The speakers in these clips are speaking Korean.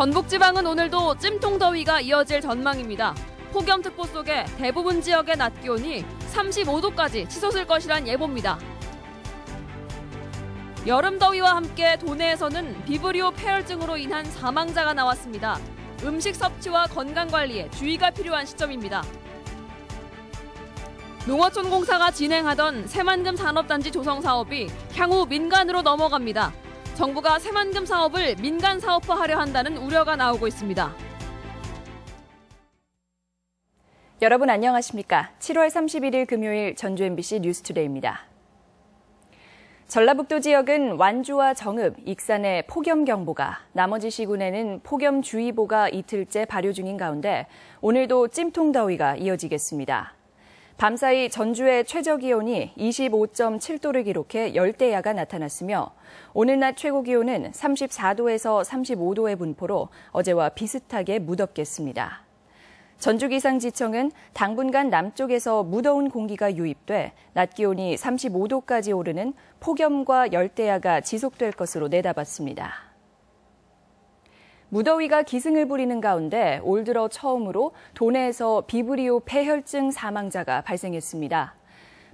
전북지방은 오늘도 찜통더위가 이어질 전망입니다. 폭염특보 속에 대부분 지역의 낮 기온이 35도까지 치솟을 것이란 예보입니다. 여름더위와 함께 도내에서는 비브리오 폐혈증으로 인한 사망자가 나왔습니다. 음식 섭취와 건강관리에 주의가 필요한 시점입니다. 농어촌공사가 진행하던 새만금 산업단지 조성 사업이 향후 민간으로 넘어갑니다. 정부가 새만금 사업을 민간 사업화하려 한다는 우려가 나오고 있습니다. 여러분 안녕하십니까? 7월 31일 금요일 전주 MBC 뉴스투데이입니다. 전라북도 지역은 완주와 정읍, 익산에 폭염경보가, 나머지 시군에는 폭염주의보가 이틀째 발효 중인 가운데 오늘도 찜통더위가 이어지겠습니다. 밤사이 전주의 최저기온이 25.7도를 기록해 열대야가 나타났으며 오늘 낮 최고기온은 34도에서 35도의 분포로 어제와 비슷하게 무덥겠습니다. 전주기상지청은 당분간 남쪽에서 무더운 공기가 유입돼 낮 기온이 35도까지 오르는 폭염과 열대야가 지속될 것으로 내다봤습니다. 무더위가 기승을 부리는 가운데 올 들어 처음으로 도내에서 비브리오 폐혈증 사망자가 발생했습니다.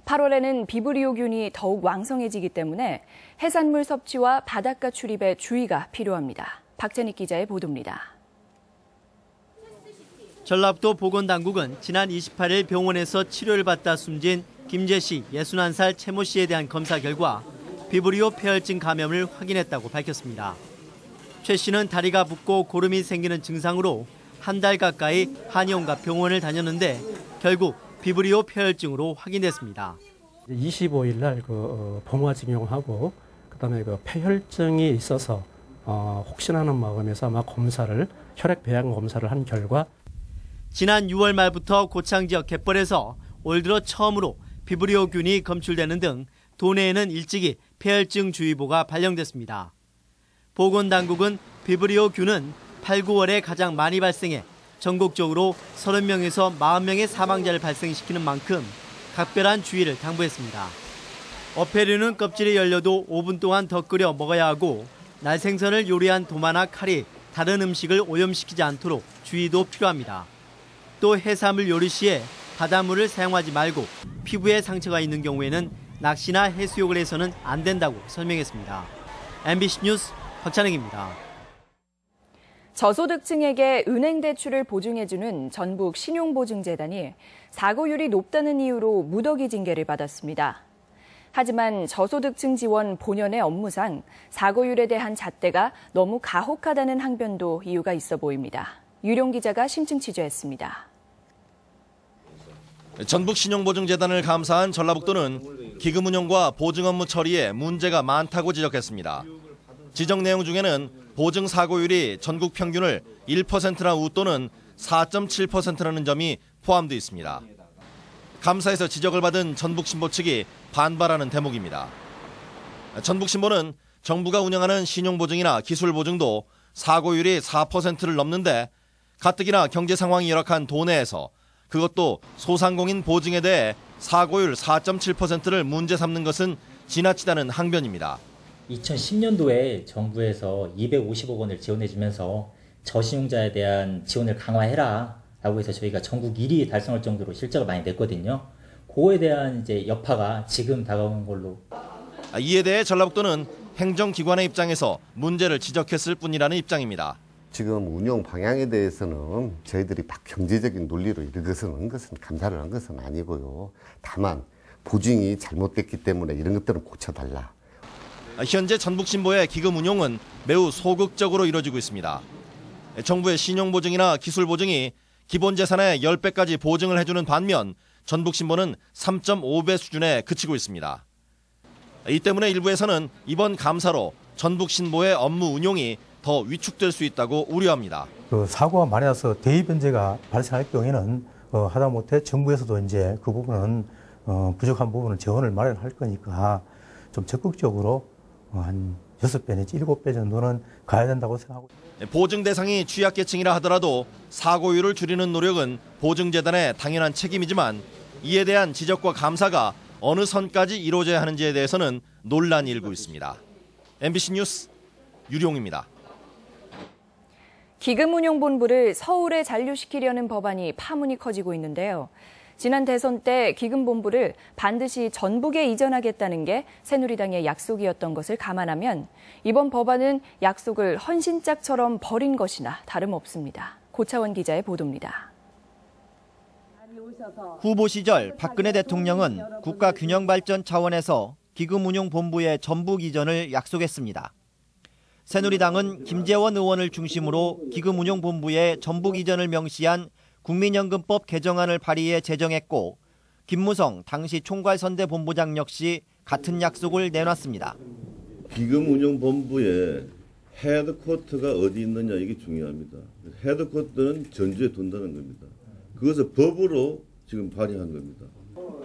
8월에는 비브리오균이 더욱 왕성해지기 때문에 해산물 섭취와 바닷가 출입에 주의가 필요합니다. 박재닉 기자의 보도입니다. 전라북도 보건당국은 지난 28일 병원에서 치료를 받다 숨진 김재 씨 61살 채모 씨에 대한 검사 결과 비브리오 폐혈증 감염을 확인했다고 밝혔습니다. 최 씨는 다리가 붓고 고름이 생기는 증상으로 한 달 가까이 한의원과 병원을 다녔는데 결국 비브리오 폐혈증으로 확인됐습니다. 25일 날 봉화 증용하고 그다음에 폐혈증이 있어서 혹시나 하는 마음에서 아마 혈액 배양 검사를 한 결과 지난 6월 말부터 고창 지역 갯벌에서 올 들어 처음으로 비브리오균이 검출되는 등 도내에는 일찍이 폐혈증 주의보가 발령됐습니다. 보건당국은 비브리오균은 8, 9월에 가장 많이 발생해 전국적으로 30명에서 40명의 사망자를 발생시키는 만큼 각별한 주의를 당부했습니다. 어패류는 껍질이 열려도 5분 동안 더 끓여 먹어야 하고 날생선을 요리한 도마나 칼이 다른 음식을 오염시키지 않도록 주의도 필요합니다. 또 해산물 요리 시에 바닷물을 사용하지 말고 피부에 상처가 있는 경우에는 낚시나 해수욕을 해서는 안 된다고 설명했습니다. MBC 뉴스 박찬익입니다. 저소득층에게 은행 대출을 보증해주는 전북 신용보증재단이 사고율이 높다는 이유로 무더기 징계를 받았습니다. 하지만 저소득층 지원 본연의 업무상 사고율에 대한 잣대가 너무 가혹하다는 항변도 이유가 있어 보입니다. 유룡 기자가 심층 취재했습니다. 전북신용보증재단을 감사한 전라북도는 기금 운영과 보증 업무 처리에 문제가 많다고 지적했습니다. 지적 내용 중에는 보증 사고율이 전국 평균을 1%나 웃도는 4.7%라는 점이 포함되어 있습니다. 감사에서 지적을 받은 전북신보 측이 반발하는 대목입니다. 전북신보는 정부가 운영하는 신용보증이나 기술보증도 사고율이 4%를 넘는데 가뜩이나 경제 상황이 열악한 도내에서 그것도 소상공인 보증에 대해 사고율 4.7%를 문제 삼는 것은 지나치다는 항변입니다. 2010년도에 정부에서 250억 원을 지원해주면서 저신용자에 대한 지원을 강화해라 라고 해서 저희가 전국 1위 달성할 정도로 실적을 많이 냈거든요. 그거에 대한 여파가 지금 다가오는 걸로. 이에 대해 전라북도는 행정기관의 입장에서 문제를 지적했을 뿐이라는 입장입니다. 지금 운영 방향에 대해서는 저희들이 막 경제적인 논리로 이런 것은 감사를 한 것은 아니고요. 다만 보증이 잘못됐기 때문에 이런 것들은 고쳐달라. 현재 전북신보의 기금 운용은 매우 소극적으로 이루어지고 있습니다. 정부의 신용보증이나 기술보증이 기본재산의 10배까지 보증을 해주는 반면 전북신보는 3.5배 수준에 그치고 있습니다. 이 때문에 일부에서는 이번 감사로 전북신보의 업무 운용이 더 위축될 수 있다고 우려합니다. 사고가 많이 나서 대의 변제가 발생할 경우에는 하다못해 정부에서도 이제 그 부분은 부족한 부분을 재원을 마련할 거니까 좀 적극적으로 한 6배 내지 7배 정도는 가야 된다고 생각하고 있습니다. 보증 대상이 취약계층이라 하더라도 사고율을 줄이는 노력은 보증재단의 당연한 책임이지만 이에 대한 지적과 감사가 어느 선까지 이루어져야 하는지에 대해서는 논란이 일고 있습니다. MBC 뉴스 유룡입니다. 기금운용본부를 서울에 잔류시키려는 법안이 파문이 커지고 있는데요. 지난 대선 때 기금본부를 반드시 전북에 이전하겠다는 게 새누리당의 약속이었던 것을 감안하면 이번 법안은 약속을 헌신짝처럼 버린 것이나 다름없습니다. 고차원 기자의 보도입니다. 후보 시절 박근혜 대통령은 국가균형발전 차원에서 기금운용본부의 전북 이전을 약속했습니다. 새누리당은 김재원 의원을 중심으로 기금운용본부의 전북 이전을 명시한 국민연금법 개정안을 발의해 제정했고 김무성 당시 총괄선대본부장 역시 같은 약속을 내놨습니다. 기금운용본부의 헤드쿼터가 어디 있느냐 이게 중요합니다. 헤드쿼터는 전주에 둔다는 겁니다. 그것을 법으로 지금 발의한 겁니다.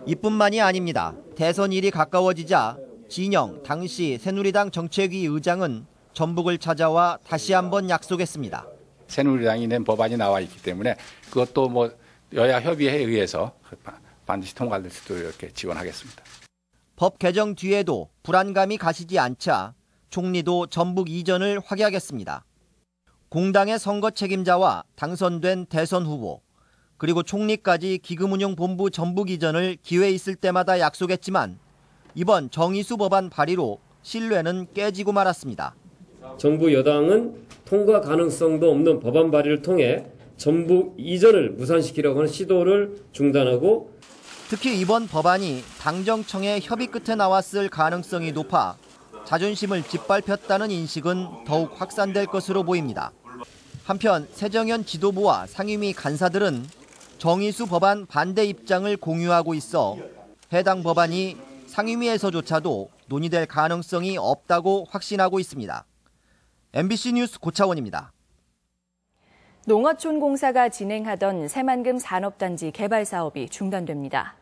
이뿐만이 아닙니다. 대선일이 가까워지자 진영 당시 새누리당 정책위 의장은 전북을 찾아와 다시 한번 약속했습니다. 새누리당이 낸 법안이 나와 있기 때문에 그것도 여야 협의회에 의해서 반드시 통과될 수 있도록 이렇게 지원하겠습니다. 법 개정 뒤에도 불안감이 가시지 않자 총리도 전북 이전을 확약했습니다. 공당의 선거 책임자와 당선된 대선 후보 그리고 총리까지 기금운용본부 전북 이전을 기회 있을 때마다 약속했지만 이번 정의수 법안 발의로 신뢰는 깨지고 말았습니다. 정부 여당은 통과 가능성도 없는 법안 발의를 통해 전북 이전을 무산시키려고 하는 시도를 중단하고 특히 이번 법안이 당정청의 협의 끝에 나왔을 가능성이 높아 자존심을 짓밟혔다는 인식은 더욱 확산될 것으로 보입니다. 한편 새정연 지도부와 상임위 간사들은 정의수 법안 반대 입장을 공유하고 있어 해당 법안이 상임위에서조차도 논의될 가능성이 없다고 확신하고 있습니다. MBC 뉴스 고차원입니다. 농어촌공사가 진행하던 새만금 산업단지 개발 사업이 중단됩니다.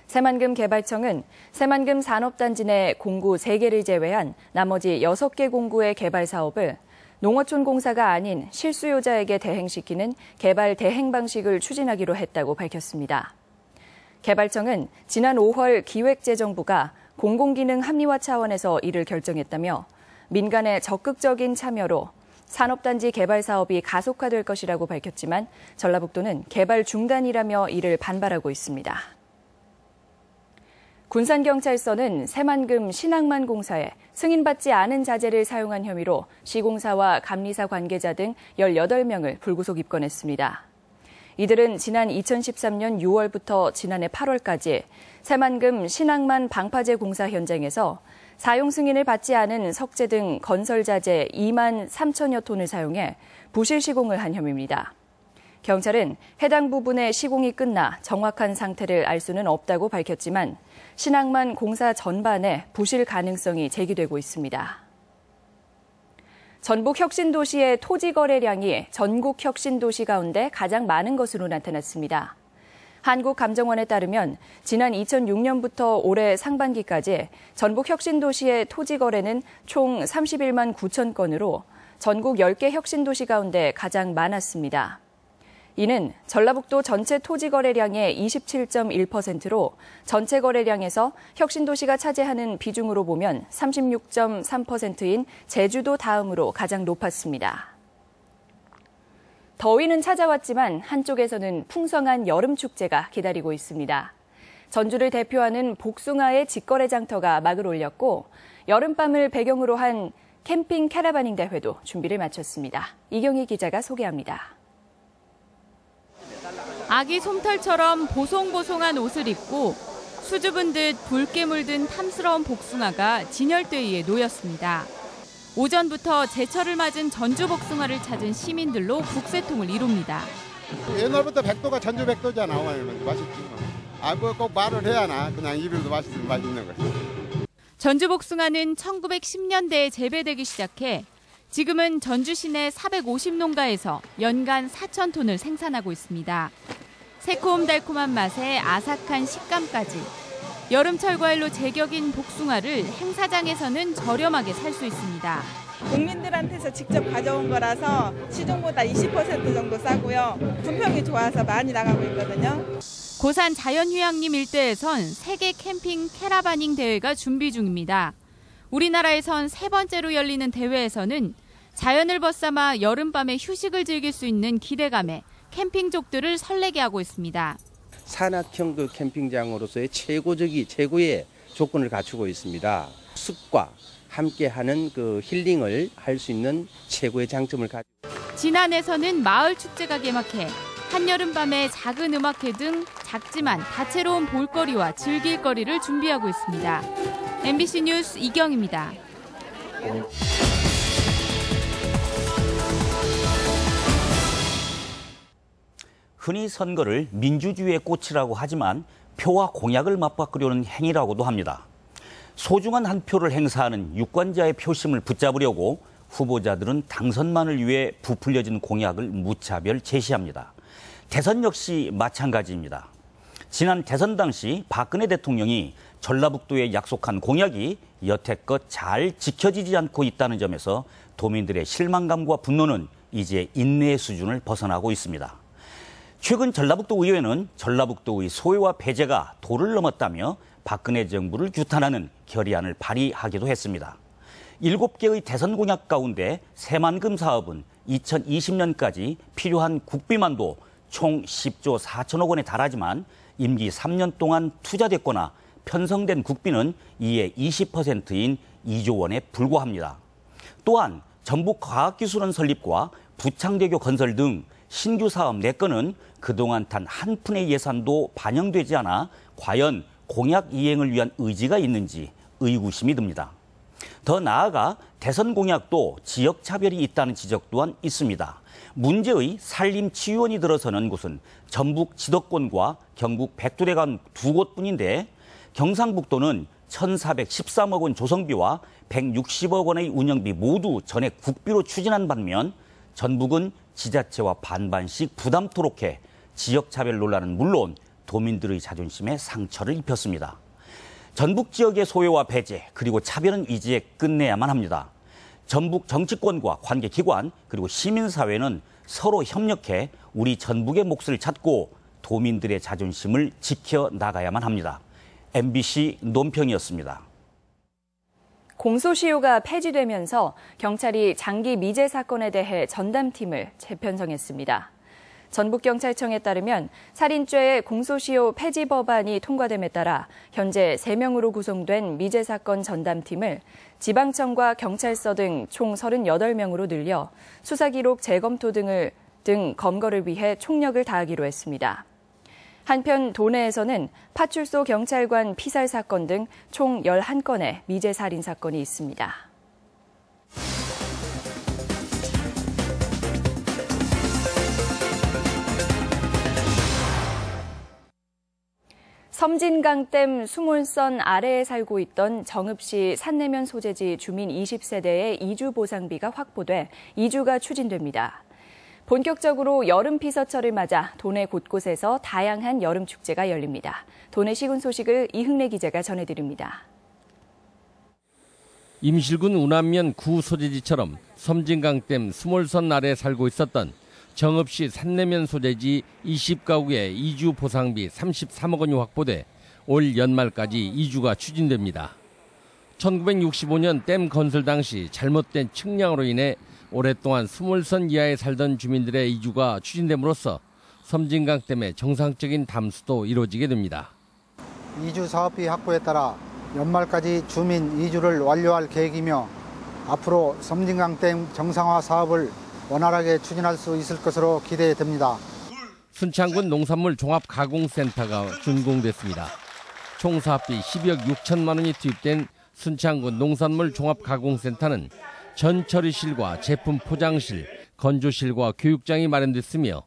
새만금 개발청은 새만금 산업단지 내 공구 3개를 제외한 나머지 6개 공구의 개발 사업을 농어촌공사가 아닌 실수요자에게 대행시키는 개발 대행 방식을 추진하기로 했다고 밝혔습니다. 개발청은 지난 5월 기획재정부가 공공기능 합리화 차원에서 이를 결정했다며 민간의 적극적인 참여로 산업단지 개발 사업이 가속화될 것이라고 밝혔지만 전라북도는 개발 중단이라며 이를 반발하고 있습니다. 군산경찰서는 새만금 신항만 공사에 승인받지 않은 자재를 사용한 혐의로 시공사와 감리사 관계자 등 18명을 불구속 입건했습니다. 이들은 지난 2013년 6월부터 지난해 8월까지 새만금 신항만 방파제 공사 현장에서 사용 승인을 받지 않은 석재 등 건설 자재 2만 3천여 톤을 사용해 부실 시공을 한 혐의입니다. 경찰은 해당 부분의 시공이 끝나 정확한 상태를 알 수는 없다고 밝혔지만 신항만 공사 전반에 부실 가능성이 제기되고 있습니다. 전북 혁신도시의 토지 거래량이 전국 혁신도시 가운데 가장 많은 것으로 나타났습니다. 한국감정원에 따르면 지난 2006년부터 올해 상반기까지 전북 혁신도시의 토지 거래는 총 31만 9천 건으로 전국 10개 혁신도시 가운데 가장 많았습니다. 이는 전라북도 전체 토지 거래량의 27.1%로 전체 거래량에서 혁신도시가 차지하는 비중으로 보면 36.3%인 제주도 다음으로 가장 높았습니다. 더위는 찾아왔지만 한쪽에서는 풍성한 여름 축제가 기다리고 있습니다. 전주를 대표하는 복숭아의 직거래 장터가 막을 올렸고 여름밤을 배경으로 한 캠핑 캐러바닝 대회도 준비를 마쳤습니다. 이경희 기자가 소개합니다. 아기 솜털처럼 보송보송한 옷을 입고 수줍은 듯 붉게 물든 탐스러운 복숭아가 진열대 위에 놓였습니다. 오전부터 제철을 맞은 전주 복숭아를 찾은 시민들로 북새통을 이룹니다. 옛날부터 백도가 전주 백도잖아. 맛있지. 꼭 말을 해야 하나. 그냥 입에도 맛있는 거지. 전주 복숭아는 1910년대에 재배되기 시작해 지금은 전주 시내 450농가에서 연간 4,000톤을 생산하고 있습니다. 새콤달콤한 맛에 아삭한 식감까지 여름철 과일로 제격인 복숭아를 행사장에서는 저렴하게 살 수 있습니다. 국민들한테서 직접 가져온 거라서 시중보다 20% 정도 싸고요. 품평이 좋아서 많이 나가고 있거든요. 고산 자연휴양림 일대에선 세계 캠핑 캐러바닝 대회가 준비 중입니다. 우리나라에선 3번째로 열리는 대회에서는 자연을 벗삼아 여름밤에 휴식을 즐길 수 있는 기대감에 캠핑족들을 설레게 하고 있습니다. 산악형 그 캠핑장으로서의 최고의 조건을 갖추고 있습니다. 숲과 함께하는 그 힐링을 할 수 있는 최고의 장점을 가지고. 진안에서는 마을 축제가 개막해 한여름밤에 작은 음악회 등 작지만 다채로운 볼거리와 즐길거리를 준비하고 있습니다. MBC 뉴스 이경입니다. 흔히 선거를 민주주의의 꽃이라고 하지만 표와 공약을 맞바꾸려는 행위라고도 합니다. 소중한 한 표를 행사하는 유권자의 표심을 붙잡으려고 후보자들은 당선만을 위해 부풀려진 공약을 무차별 제시합니다. 대선 역시 마찬가지입니다. 지난 대선 당시 박근혜 대통령이 전라북도에 약속한 공약이 여태껏 잘 지켜지지 않고 있다는 점에서 도민들의 실망감과 분노는 이제 인내의 수준을 벗어나고 있습니다. 최근 전라북도 의회는 전라북도의 소유와 폐쇄가 도를 넘었다며 박근혜 정부를 규탄하는 결의안을 발의하기도 했습니다. 7개의 대선 공약 가운데 새만금 사업은 2020년까지 필요한 국비만도 총 10조 4천억 원에 달하지만 임기 3년 동안 투자됐거나 편성된 국비는 이에 20%인 2조 원에 불과합니다. 또한 전북과학기술원 설립과 부창대교 건설 등 신규 사업 4건은 그동안 단 한 푼의 예산도 반영되지 않아 과연 공약 이행을 위한 의지가 있는지 의구심이 듭니다. 더 나아가 대선 공약도 지역차별이 있다는 지적 또한 있습니다. 문제의 산림치유원이 들어서는 곳은 전북 지덕권과 경북 백두대간 2곳뿐인데 경상북도는 1,413억 원 조성비와 160억 원의 운영비 모두 전액 국비로 추진한 반면 전북은 지자체와 반반씩 부담토록 해 지역차별 논란은 물론 도민들의 자존심에 상처를 입혔습니다. 전북 지역의 소외와 배제 그리고 차별은 이제 끝내야만 합니다. 전북 정치권과 관계기관 그리고 시민사회는 서로 협력해 우리 전북의 몫을 찾고 도민들의 자존심을 지켜나가야만 합니다. MBC 논평이었습니다. 공소시효가 폐지되면서 경찰이 장기 미제 사건에 대해 전담팀을 재편성했습니다. 전북경찰청에 따르면 살인죄의 공소시효 폐지 법안이 통과됨에 따라 현재 3명으로 구성된 미제 사건 전담팀을 지방청과 경찰서 등 총 38명으로 늘려 수사기록 재검토 등 검거를 위해 총력을 다하기로 했습니다. 한편 도내에서는 파출소 경찰관 피살 사건 등 총 11건의 미제 살인 사건이 있습니다. 섬진강댐 수몰선 아래에 살고 있던 정읍시 산내면 소재지 주민 20세대의 이주 보상비가 확보돼 이주가 추진됩니다. 본격적으로 여름 피서철을 맞아 도내 곳곳에서 다양한 여름 축제가 열립니다. 도내 시군 소식을 이흥래 기자가 전해드립니다. 임실군 운암면 구 소재지처럼 섬진강댐 수몰선 아래에 살고 있었던 정읍시 산내면 소재지 20가구의 이주 보상비 33억 원이 확보돼 올 연말까지 이주가 추진됩니다. 1965년 댐 건설 당시 잘못된 측량으로 인해 오랫동안 수몰선 이하에 살던 주민들의 이주가 추진됨으로써 섬진강댐의 정상적인 담수도 이루어지게 됩니다. 이주 사업비 확보에 따라 연말까지 주민 이주를 완료할 계획이며 앞으로 섬진강댐 정상화 사업을 원활하게 추진할 수 있을 것으로 기대됩니다. 순창군 농산물 종합가공센터가 준공됐습니다. 총 사업비 12억 6천만 원이 투입된 순창군 농산물 종합가공센터는 전처리실과 제품 포장실, 건조실과 교육장이 마련됐으며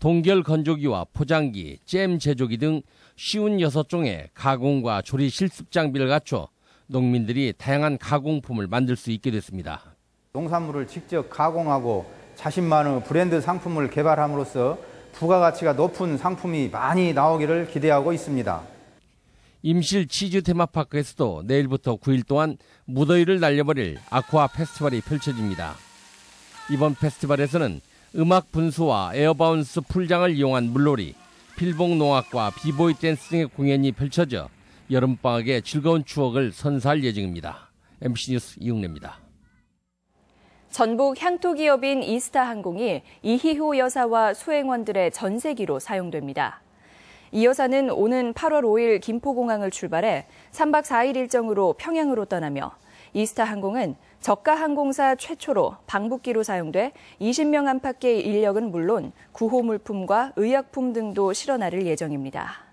동결 건조기와 포장기, 잼 제조기 등 56종의 가공과 조리 실습 장비를 갖춰 농민들이 다양한 가공품을 만들 수 있게 됐습니다. 농산물을 직접 가공하고 자신만의 브랜드 상품을 개발함으로써 부가가치가 높은 상품이 많이 나오기를 기대하고 있습니다. 임실 치즈 테마파크에서도 내일부터 9일 동안 무더위를 날려버릴 아쿠아 페스티벌이 펼쳐집니다. 이번 페스티벌에서는 음악 분수와 에어바운스 풀장을 이용한 물놀이, 필봉 농악과 비보이 댄스 등의 공연이 펼쳐져 여름방학의 즐거운 추억을 선사할 예정입니다. MBC 뉴스 이흥래입니다. 전북 향토기업인 이스타항공이 이희호 여사와 수행원들의 전세기로 사용됩니다. 이 여사는 오는 8월 5일 김포공항을 출발해 3박 4일 일정으로 평양으로 떠나며 이스타항공은 저가항공사 최초로 방북기로 사용돼 20명 안팎의 인력은 물론 구호 물품과 의약품 등도 실어 나를 예정입니다.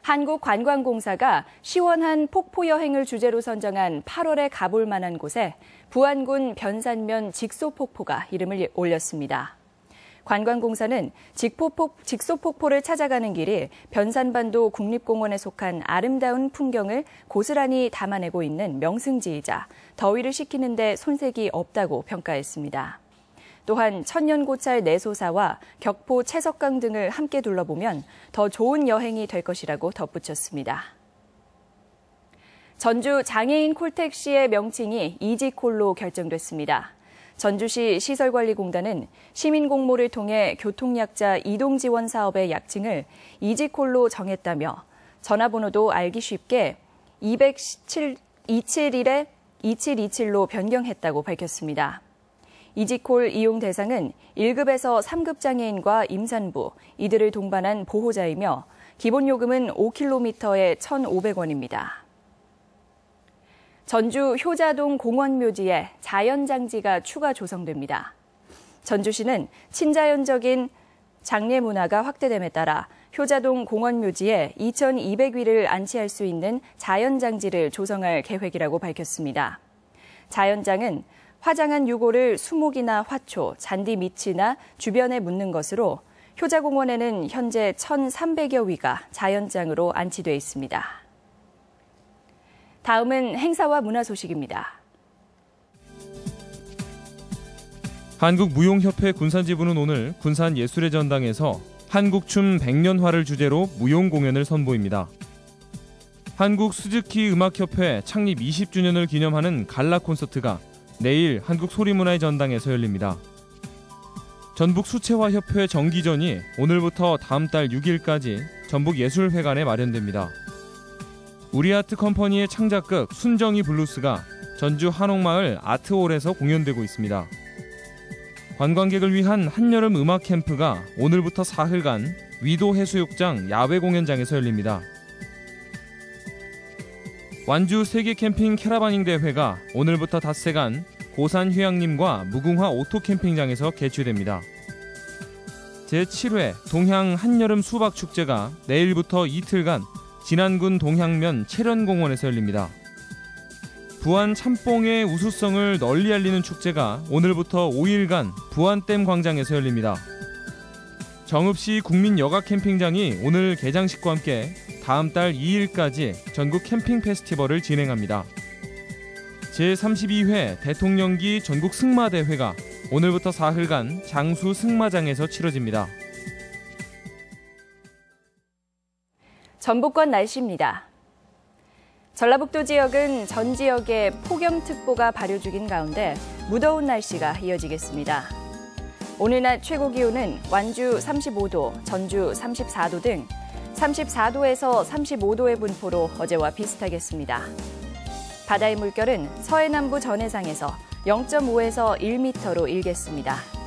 한국관광공사가 시원한 폭포여행을 주제로 선정한 8월에 가볼 만한 곳에 부안군 변산면 직소폭포가 이름을 올렸습니다. 관광공사는 직소폭포를 찾아가는 길이 변산반도 국립공원에 속한 아름다운 풍경을 고스란히 담아내고 있는 명승지이자 더위를 식히는 데 손색이 없다고 평가했습니다. 또한 천년고찰 내소사와 격포 채석강 등을 함께 둘러보면 더 좋은 여행이 될 것이라고 덧붙였습니다. 전주 장애인 콜택시의 명칭이 이지콜로 결정됐습니다. 전주시 시설관리공단은 시민공모를 통해 교통약자 이동지원 사업의 약칭을 이지콜로 정했다며 전화번호도 알기 쉽게 227-2727로 변경했다고 밝혔습니다. 이지콜 이용 대상은 1급에서 3급 장애인과 임산부, 이들을 동반한 보호자이며 기본 요금은 5km에 1,500원입니다. 전주 효자동 공원묘지에 자연장지가 추가 조성됩니다. 전주시는 친자연적인 장례 문화가 확대됨에 따라 효자동 공원묘지에 2,200위를 안치할 수 있는 자연장지를 조성할 계획이라고 밝혔습니다. 자연장은 화장한 유골을 수목이나 화초, 잔디 밑이나 주변에 묻는 것으로 효자공원에는 현재 1,300여 위가 자연장으로 안치돼 있습니다. 다음은 행사와 문화 소식입니다. 한국무용협회 군산지부는 오늘 군산예술의 전당에서 한국춤 100년화를 주제로 무용 공연을 선보입니다. 한국스즈키음악협회 창립 20주년을 기념하는 갈라 콘서트가 내일 한국소리문화의 전당에서 열립니다. 전북수채화협회 정기전이 오늘부터 다음 달 6일까지 전북예술회관에 마련됩니다. 우리아트컴퍼니의 창작극 순정이 블루스가 전주 한옥마을 아트홀에서 공연되고 있습니다. 관광객을 위한 한여름 음악 캠프가 오늘부터 사흘간 위도 해수욕장 야외 공연장에서 열립니다. 완주 세계 캠핑 캐러바닝 대회가 오늘부터 닷새간 고산 휴양림과 무궁화 오토 캠핑장에서 개최됩니다. 제7회 동향 한여름 수박 축제가 내일부터 이틀간 진안군 동향면 채련공원에서 열립니다. 부안 참뽕의 우수성을 널리 알리는 축제가 오늘부터 5일간 부안댐 광장에서 열립니다. 정읍시 국민여가 캠핑장이 오늘 개장식과 함께 다음 달 2일까지 전국 캠핑 페스티벌을 진행합니다. 제32회 대통령기 전국 승마대회가 오늘부터 사흘간 장수 승마장에서 치러집니다. 전북권 날씨입니다. 전라북도 지역은 전 지역에 폭염특보가 발효 중인 가운데 무더운 날씨가 이어지겠습니다. 오늘 낮 최고 기온은 완주 35도, 전주 34도 등 34도에서 35도의 분포로 어제와 비슷하겠습니다. 바다의 물결은 서해남부 전해상에서 0.5에서 1m로 일겠습니다.